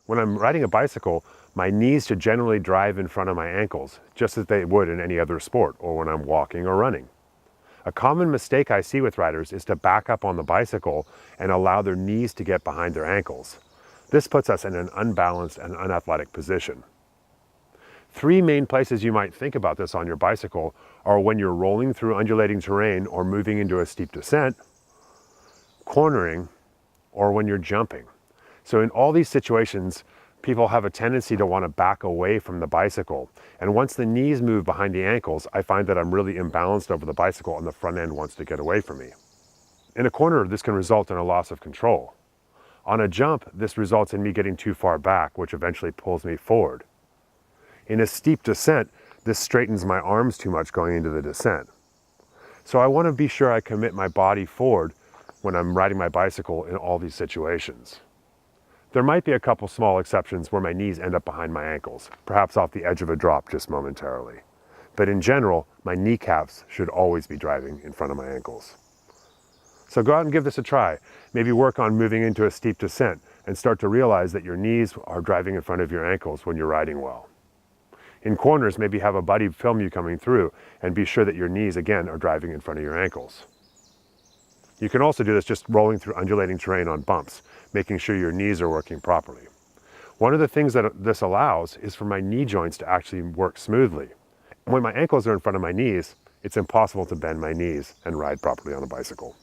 When I'm riding a bicycle, my knees should generally drive in front of my ankles, just as they would in any other sport or when I'm walking or running. A common mistake I see with riders is to back up on the bicycle and allow their knees to get behind their ankles. This puts us in an unbalanced and unathletic position. Three main places you might think about this on your bicycle are when you're rolling through undulating terrain or moving into a steep descent, cornering, or when you're jumping. So in all these situations, people have a tendency to want to back away from the bicycle. And once the knees move behind the ankles, I find that I'm really imbalanced over the bicycle and the front end wants to get away from me. In a corner, this can result in a loss of control. On a jump, this results in me getting too far back, which eventually pulls me forward. In a steep descent, this straightens my arms too much going into the descent. So I want to be sure I commit my body forward when I'm riding my bicycle in all these situations. There might be a couple small exceptions where my knees end up behind my ankles, perhaps off the edge of a drop just momentarily. But in general, my kneecaps should always be driving in front of my ankles. So go out and give this a try. Maybe work on moving into a steep descent and start to realize that your knees are driving in front of your ankles when you're riding well. In corners, maybe have a buddy film you coming through and be sure that your knees, again, are driving in front of your ankles. You can also do this just rolling through undulating terrain on bumps, making sure your knees are working properly. One of the things that this allows is for my knee joints to actually work smoothly. When my ankles are in front of my knees, it's impossible to bend my knees and ride properly on a bicycle.